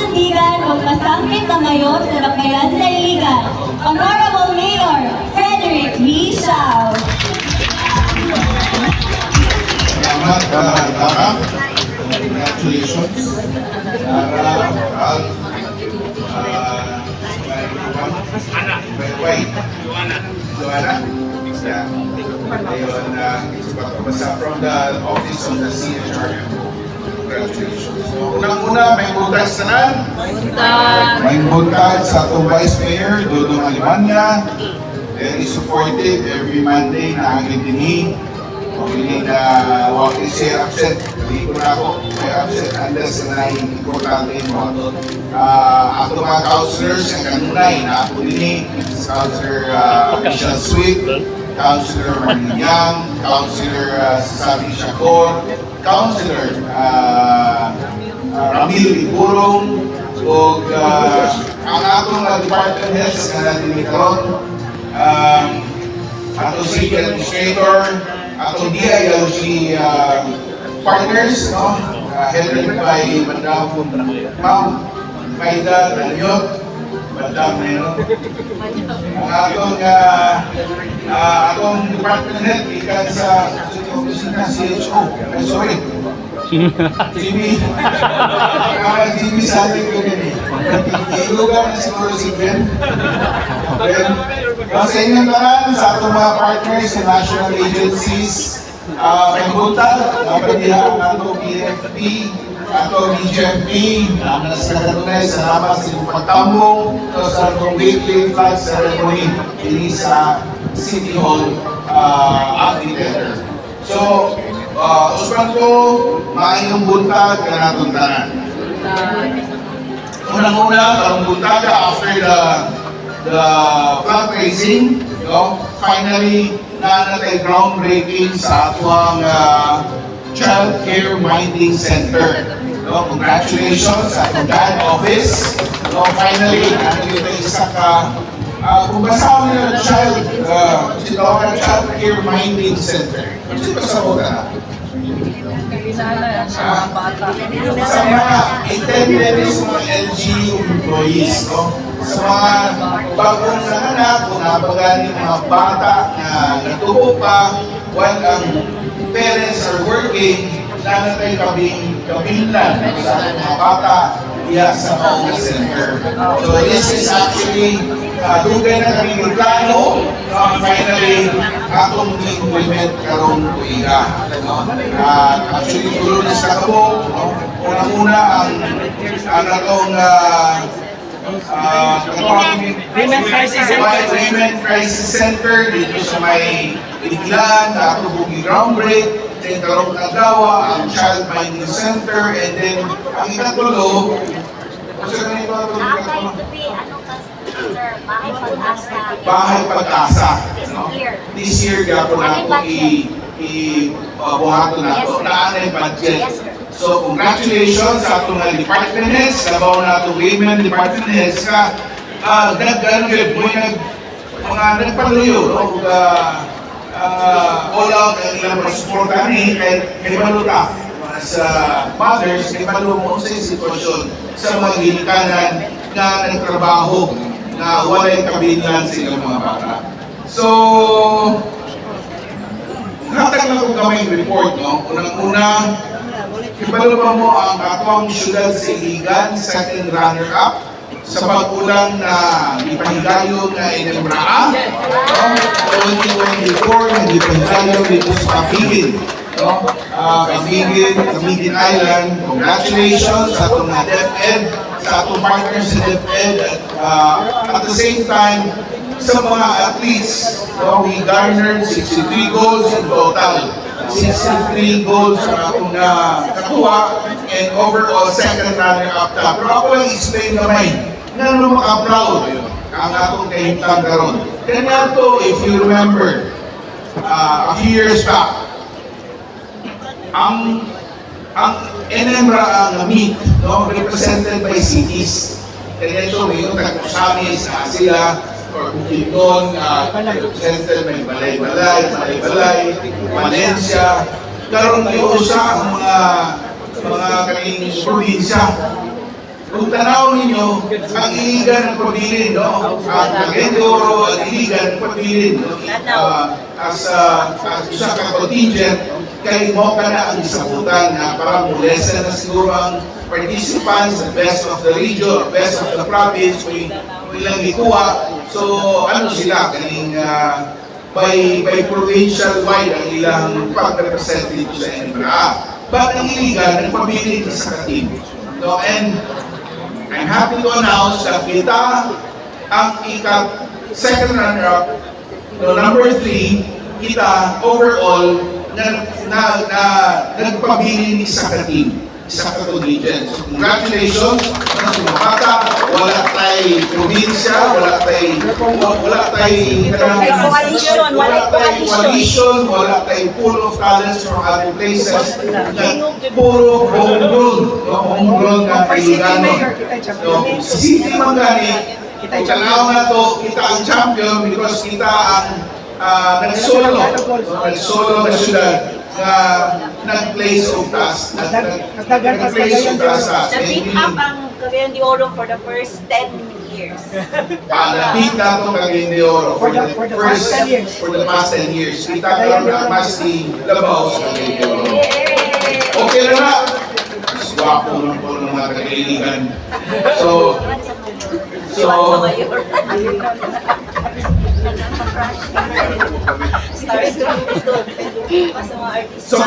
sandigan o masangkit na mayon sa Bakayan sa Iligan, Honorable Mayor Frederick V. Siao. Salamat, Tara. Congratulations. Tara, Al, Joanna. Ayun, from the office of the CHR. Congratulations. So, unang-una, may buntag sa may buntag sa atong Vice Mayor, Dodong Alimanya. Very supportive every Monday na agad dinhi. Pagpili na wakil siya absent. Hindi ko na ako may absent unless na importante mo. Ato mga councilors ang kanunay na ako dinhi. Councilor Michelle Sweet, Councilor Marlinyang, Councilor Sabi Shakor, Councilor Ramil Iburong, o ang atong department heads na natin karon, ato city administrator, ato DILG partners, no? Headed by Ma'am Maida Danyot, Madam Nero. Atong department head, ikan sa CHO. Sorry. Jimmy. Jimmy sa atin ko din eh. Ilugan na siguro si Ben. Sa inyong tanan, sa atong mga partners sa national agencies, may buntag, pagdihaan nato PFP, ato BGMP, na sa katunay, salamat sa inyong pagtambong sa atong weekly flag ceremony ini sa City Hall Amphitheater. So, usman ko, maayong buntag ka natong tanan. Unang-una, karong buntag after the fundraising, finally, naanatay groundbreaking sa atong Child Care Minding Center. Congratulations sa atong DAD office. Finally, nandito tayo isa ka kung basaw nila Child Care Minding Center. Kasi basaw na? Sa mga intended sa mga LGU employees, sa mga bagong nanganak, kung napagaling mga bata na natubo pa, while ang parents are working, nanatay kabinlan sa mga bata iya sa mga center. So this is actually dugay na kami plano, finally atong implement karong tuiga. Actually tulo na sa kabo, unang-una ang atong Women Crisis Center dito sa may Biglan, ato bugi groundbreak, then karong nagawa ang Child Minding Center, and then ang ikatulo, Bahay Pag-asa. This year, gapon nato i-buhato nato na anay budget. So, congratulations sa atong department heads, labaw na atong women department heads ka, nagpaluyo, all out ang ilang pag-supportan kay Baluta sa mothers, kay Baluta mo sa sitwasyon sa mga ginikanan na nagtrabaho na walay kabinlan sa ilang mga bata. So, hatag na kong kamay report, no? Unang-una, ibalupa mo ang atong syudad sa Iligan, second runner-up sa pag-ulang na ipahigayo na Inemraa, 2024 na ipahigayo dito sa Camiguin, Camiguin Island. Congratulations sa atong DepEd, sa atong partners sa DepEd, at the same time sa mga athletes. We garnered 63 goals in total. 63 goals na akong nakakuha, and overall second runner-up ta. Pero ako lang explain naman na maka-proud ang atong kahintang karon. Kanya to, if you remember, a few years back, ang Enemra ang meet, represented by cities. Kaya ito, ngayon, nag-usamis sila, or Bukidnon, represented by Balay, Valencia. Karoon kayo sa mga kaning probinsya. kung tanaw ninyo, ang iligan ng pabilin, no? Ang Cagayan de Oro, ang iligan ng pabilin, no? As isa ka contingent, kay mo ka na ang isabutan na parang lesson na siguro ang participants, the best of the region, the best of the province, may ilang ikuha. So, ano sila, kaning by provincial wide ang ilang pag-represent dito sa NPA. But ang iligan, nagpabilin sa ka-team. No? And I'm happy to announce that kita ang second runner-up, no, number 3, kita overall nagpabilin isa ka-team, isa ka-contingent. So congratulations sa mga bata, wala tay probinsya, wala tay coalition, wala tay pool of talents from other places, puro homegrown na Ilocano. So, sa City Mangani, tanaw na to, kita ang champion because kita ang nagsolo na syudad na nag-place of task. Nag-place of task sa Na-pick up ang Cagayan de Oro for the first 10 years. Na-pick na itong Cagayan de Oro for the past 10 years. Kita ka na mas ni Labaw sa Cagayan de Oro. Okay na na. Swapo na po ng mga Cagayan. So,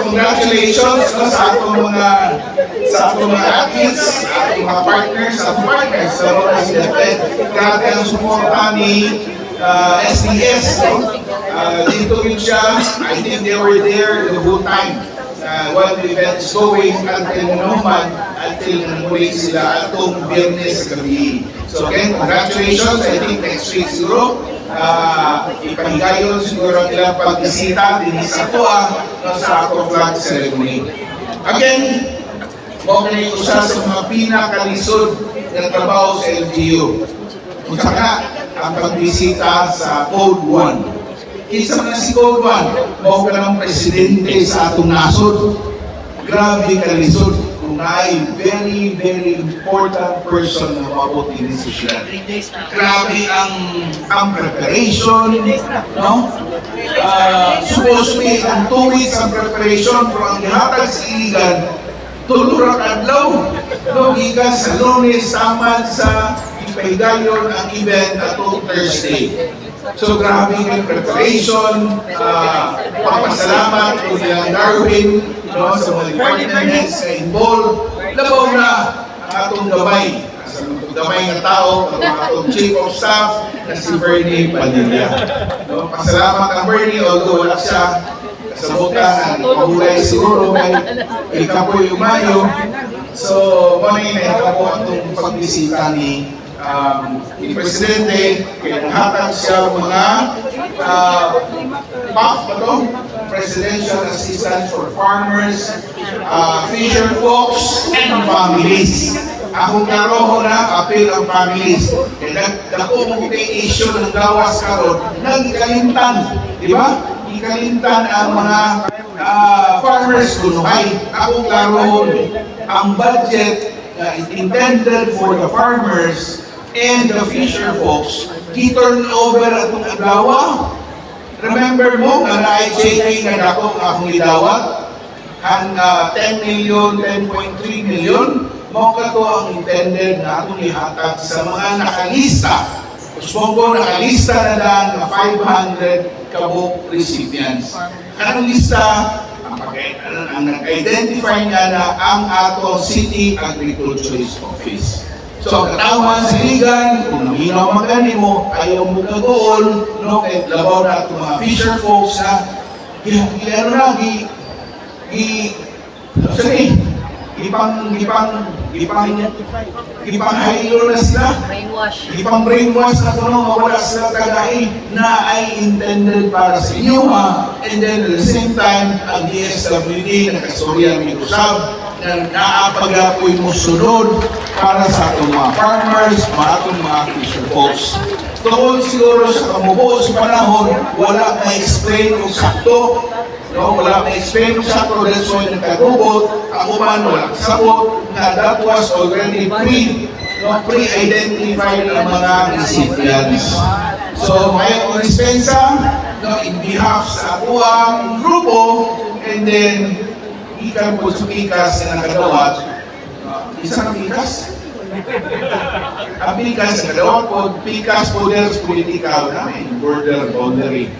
congratulations no, sa atong mga athletes, sa atong mga partners, sa mga president. Grabe ang suporta ni SDS. No? Dito rin siya. I think they were there the whole time. While the event is going until namuli sila atong Biyernes sa gabi. So again, congratulations. I think next week siguro, ipahigayon siguro ang ilang pagbisita din sa Atoa sa atong flag ceremony. Again, mo kayo usa sa mga pinakalisod na trabaho sa LGU. Kung saka, ang pagbisita sa Code 1. Isa na si Code 1, mo ka ng presidente sa atong nasod. Grabe ka lisod kung ay very, very important person na mabuti din sa siya. Grabe ang preparation, no? Supposed to be ang 2 weeks ang preparation, pero ang gihatag sa iligan, tulurak adlaw. No, gikan sa Lunes, samad sa ipahigayon ang event atong Thursday. So grabe yung preparation, pagpasalamat ko nilang Darwin, no, sa mga partners na involved. Labaw na ang atong gamay, sa gamay ng tao, ang atong chief of staff na si Bernie Padilla. No, pasalamat ang Bernie, although wala siya sa bukas, pahulay siguro may ikapoy umayo. So, muna yung po atong pagbisita ni Presidente, kaya nahatag siya mga PAF ba ito? Presidential Assistance for Farmers, Fisher Folks, and Families. Akong karoho na, appeal ang families. Kaya dako mo kay issue ng gawas karon, nagkalintan, di ba? Ikalintan ang mga farmers kunuhay. Akong karoho, ang budget intended for the farmers and the fisher folks, turn over atong adlaw. Remember mo, nga na-JK na dako akong idawat, 10 million, 10.3 million, mo ka to ang intended na atong ihatag sa mga nakalista. Uspongo, nakalista na lang na 500 kabuk recipients. Anong lista? Ang nag-identify niya na ang ato City Agriculturist Office. So, katawan sa ligan, kung naminaw magani mo, ayaw mo kagoon, no, kahit labaw na ito mga fisher folks na, ipang-haylo na sila, ipang-brainwash na kuno, mawala sila tagay na ay intended para sa inyo, and then at the same time, ang DSWD, nagkastorya may usab, na naapagapoy mo sunod para sa atong mga farmers, atong mga fisher folks. tungkol siguro sa kamubo sa panahon, wala ma-explain kung sakto. No, wala ma-explain kung sakto, that's why nagkagubot, ang uman, wala kasabot, na that was already pre-identified ang mga recipients. So, may dispensa, no, in behalf sa ato grupo, and then, ikan po sa pikas na nakadawat, isang pikas? Ang pikas na kadawat po, pikas po deres political namin, border boundary.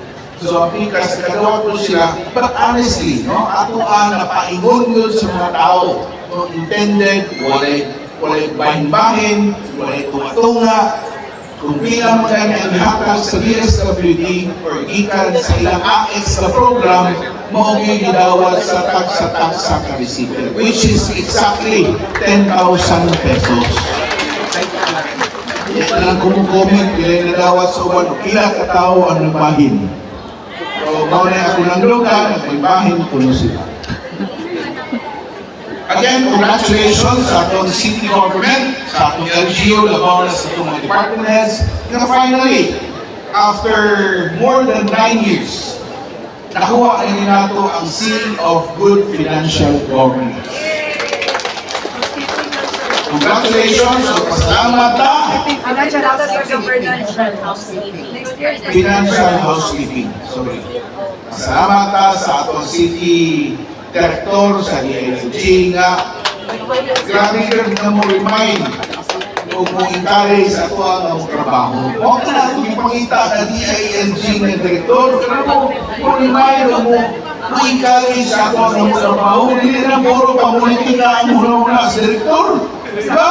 So, ang pikas na kadawat po sila, but honestly, no, ato ang napaingon yun sa mga tao, no, intended, walay bahin-bahin, walay tunga-tunga, kung bilang mga naihatag sa DSWD or ikan sa ilang AX na program, maugay gidawat sa tax sa recipient, which is exactly 10,000 pesos. Ilang kumukomment, ilang nadawat sa uwan, ilang katao ang nabahin. So, maunay ako ng lugar, may bahin po sila. Again, congratulations sa atong city government, sa atong LGU, labaw na sa atong mga department heads, na finally, after more than 9 years, nakuha na nato ang seal of good financial governance. Congratulations, so pasalamat na financial housekeeping. Sorry. Pasalamat na sa atong city director sa DILG nga grabe ka mo remind o kung encourage sa ito ang trabaho. Huwag ka na itong ipangita na DILG na director, pero mo remind mo encourage sa ito ang trabaho. Hindi na puro pamulitika ang muna sa director. Diba?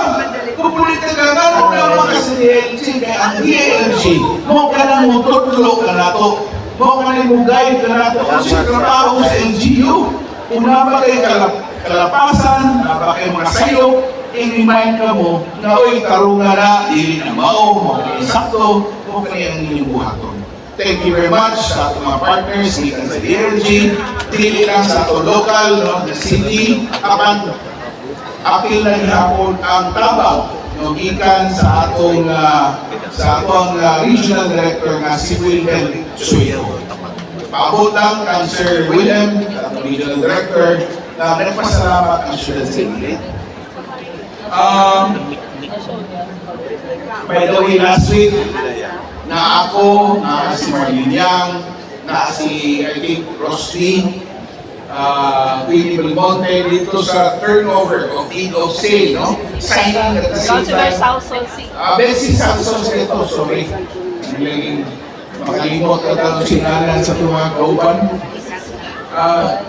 Kung politika ka, mo na mga sa DILG, kaya ang DILG, mo ka na mo tutulog ka na ito. Mo ka na mo guide ka na ito kung sa trabaho sa LGU. Kung napakay kalapasan, napakay mga sayo, i-remind ka mo na oy, tarunga na, dili na mao, sakto, kung kaya ang inyong buhaton. Thank you very much sa ating mga partners, ikan sa DLG, dili lang sa ating local, no, the city, apan apil na ihapon ang tabaw, no, ikan sa atong regional director na si Wilhelm Suyo. Paabot lang kang Sir William, ang regional director, na nagpasalamat ang syudad sa Ilit. By the way, last week, na ako, na si Marlene Yang, na si, I think, Rosty, Willie Belmonte, dito sa turnover of deed of sale, no? Signing at the same time. Betsy Sansos ito, sorry. Nilaging makalimot at ang sinalan sa mga kauban.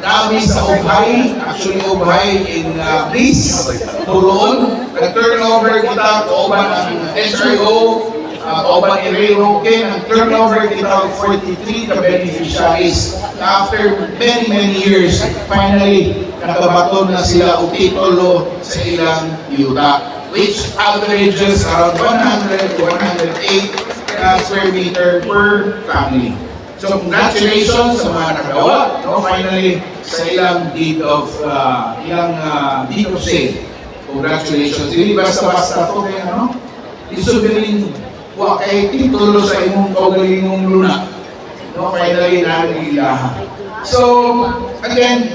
Dami sa Ubhay, actually Ubhay in Greece, Turoon. Nag-turnover kita, kauban ang SRO, kauban Herrero, ang turnover kita 43 ka beneficiaries. After many years, finally, nakabaton na sila o titulo sa ilang yuta, which averages around 100 to 108 square meter per family. So congratulations sa mga nakagawa, no? Finally sa ilang deed of sale. Congratulations. Hindi basta-basta to kaya ano? Isubirin wa kay titulo sa imong kaugalingong luna. No, finally nanilaha. So again,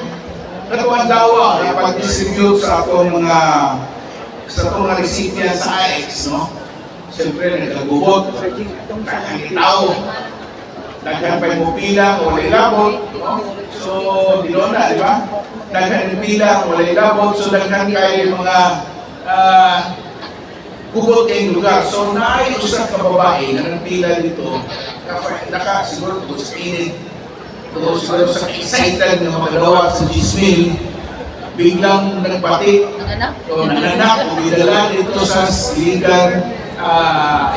natuwan dawa na pag-distribute sa atong mga recipients sa AX, no? Siyempre, nagkagubot, nakakitaw, daghan pa yung pilang, walay labot, no? So, di doon na, di ba? Daghan yung pilang, walay labot, so daghan kayo mga gubot kayong lugar. So, naayos ka babae na nagpila dito, siguro tungkol sa init, tungkol siguro sa excited ng mga dalawa sa Gismil, biglang nagpati, o nanganak, o bidala dito sa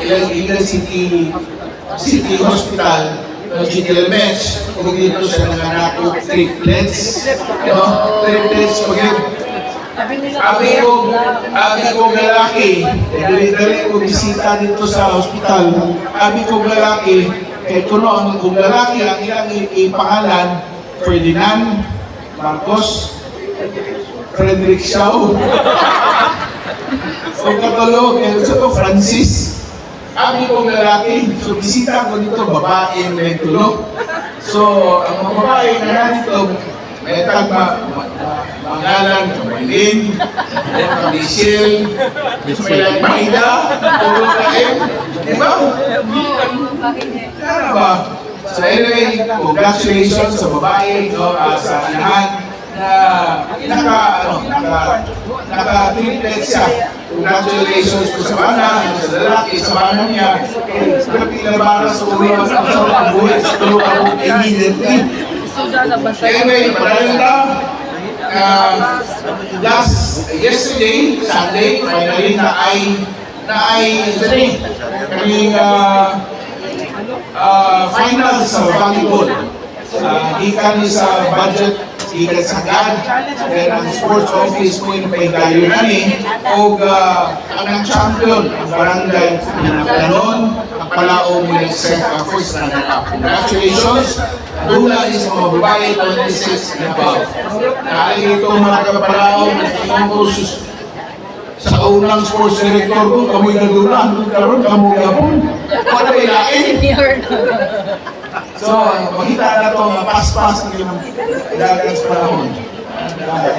Iligan City Hospital, GTL Match, kung dito siya nanganak o triplets, triplets, abi kong lalaki, dali ko bisita dito sa hospital, abi kong lalaki, kaya kuno ang kong lalaki, ang ilang ipangalan, Ferdinand Marcos Frederick Shaw. O katulog, so Francis. Abi kong lalaki, so bisita ko dito, babae may tulog. So, ang mga babae na narito, may mangalan, Kamalin, Michelle, may Maida, tulog kayo. Di ba? Kaya ba? So anyway, congratulations sa babae, no, sa anahan na naka-triplet siya. Congratulations po sa bana, sa lalaki, sa bana niya. Pinabara sa ulo ang buhay sa tulog ako immediately. Anyway, parang yesterday, Sunday, finally na ay finals sa volleyball. Ikan sa budget, ikan sa GAD, then ang sports office mo yung paigayo na ni, o ang champion, ang barangay, pinapalanon, ang palao mo yung first runner-up. Congratulations! Dula is mga babae, 26 and above. Dahil ito mga kapalao, sa unang sports director ko, kamoy na dula, karoon, kamoy gabon. Ano ba ilain? So, makita na ito, mapaspas ng yung dagat sa panahon.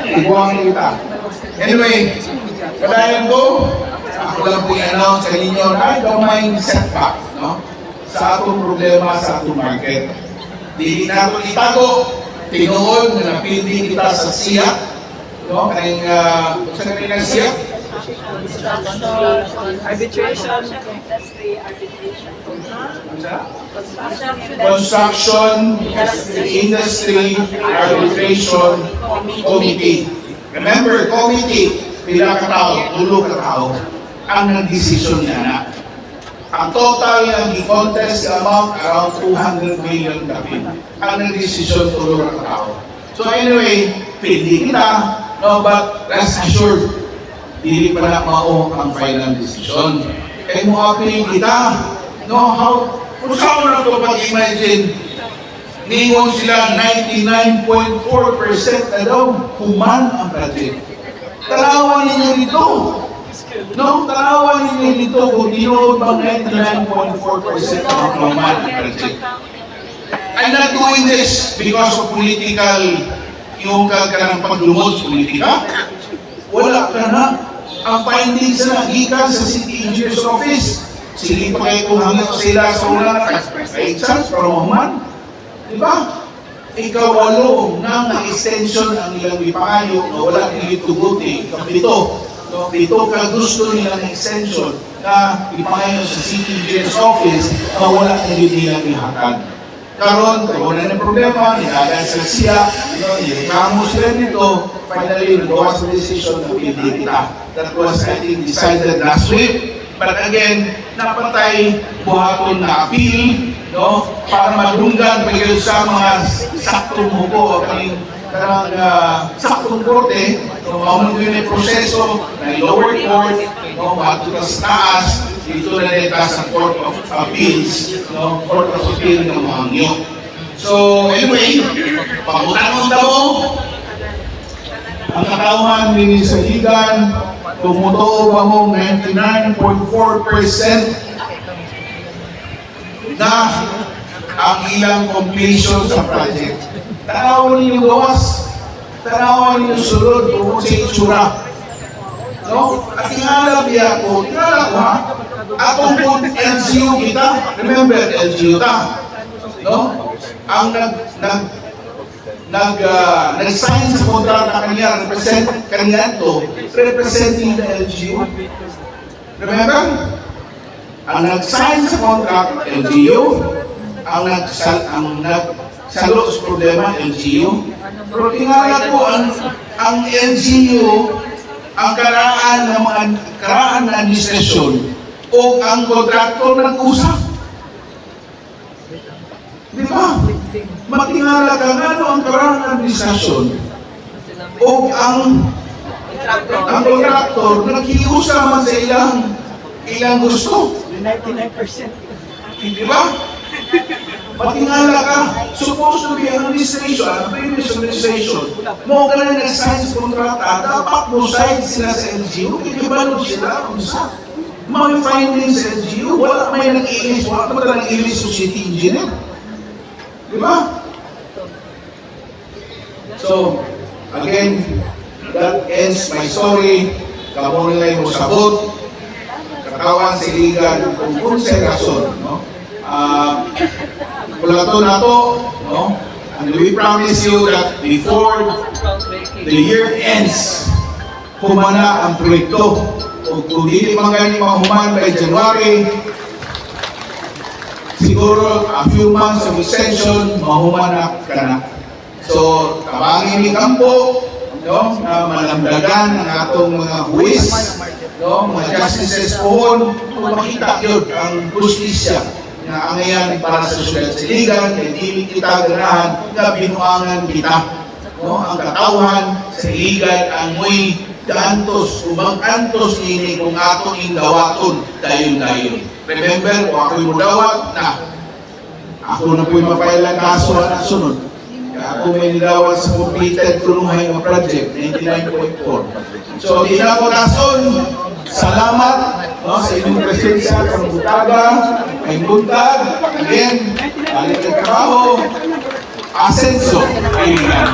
Iguang kita. Anyway, padayan ko, ako lang po i-announce sa inyo na don't mind setback, no? Sa atong problema, sa atong market. Di na ito itago, tinuod na napindi kita sa siyak, no? Kayong, sa kanila siyak, Arbitration. Industry arbitration. Construction Industry Arbitration Committee. Remember, committee, pila ka tao, tulo ka tao, ang nag-desisyon niya na. Ang total ng i-contest amount around 200 million kapin. Ang nag-desisyon, tulo ka tao. So anyway, pindi kita, no, but rest assured, dili pa na mao ang final decision. Kaya mo appeal kita, no, kung saan na ito pag-imagine, ningon sila 99.4% na daw, human ang project. Tanawan ninyo dito. No, tanawan ninyo dito kung dinood bang 99.4% ang human ang project. I'm not doing this because of political, yung kagkarang paglumod sa politika. Wala ka na. Ang findings na gikan sa City Engineer's Office, sige pa kayo kung hanggang sila sa una, may chance para mahuman. Diba? Ikawalo ng extension ang ilang ipangayo na wala nila tuguti. Kapito, no, pito ka gusto nilang extension na ipangayo sa City Engineer's Office na wala nila ihatag. Karon, wala na problema, nilagan sa siya, ireklamo sila dito, finally, nagawa sa decision na pili kita. That was, I think, decided last week. But again, napatay buhaton na appeal, no, para madunggan pagkayo sa mga saktong huko, karang saktong korte, no, maunod yun yung proseso na lower court, no, bato na sa taas, dito na nita sa Court of Appeals, no, Court of Appeal ng Mahangyo. So, anyway, pag-utanong mo, ang katauhan ni sa Higan, tumuto ba mo 99.4% na ang ilang completion sa project. Tanawan ninyo gawas, tanawan ninyo sulod, kung sa itsura. No? At tingala biya ko, tingala ko ha, atong po LGU kita, remember LGU ta, no? Ang nag-sign sa kontrata kanya, representing the LGU. Remember? Ang nag-sign sa contract, LGU. Ang nagsalo sa problema, LGU. Pero tingala ko, ang LGU, ang karaan na administrasyon, o ang kontraktor nag-usap. Di ba? Matingala ka nga ano ang karang administrasyon o ang kontraktor naghiusap man sa ilang gusto. 99%. Di ba? Matingala ka, supposed to be ang administration, ang previous administration, mo ka na nag-sign sa kontrata, dapat mo sign sila sa LGU, ikibalod sila kung sa. Mga findings sa LGU, wala may nag-ilis, wala naman talaga nag-ilis sa city engineer. Di ba? So, again, that ends my story. Kamu nila yung sabot, katawan sa iligan, kung sa rason. No? Pulato na to, no? And we promise you that before the year ends, humana ang proyekto. Kung hindi man ganyan mahuman by January, siguro a few months of extension, mahuman ka na. So, tabangin ni Kampo, no, na malamdagan ang atong mga huwis, no, mga justices pohon, kung makita yun ang justisya na angayan para sa syudad sa Iligan, hindi kita ganahan na binuangan kita. No, ang katawhan sa Iligan ang muy kantos, umang-antos ini kung atong indawaton dayon-dayon. Remember, kung ako'y mudawat na, ako na po'y mapailan kaso na sunod. Ako may nilawat sa completed tulungan ng project, 99.4. So, di na ko nason, salamat no, sa inyong presensya sa Butaga, may buntag, again, balik ang trabaho, asenso, kailangan.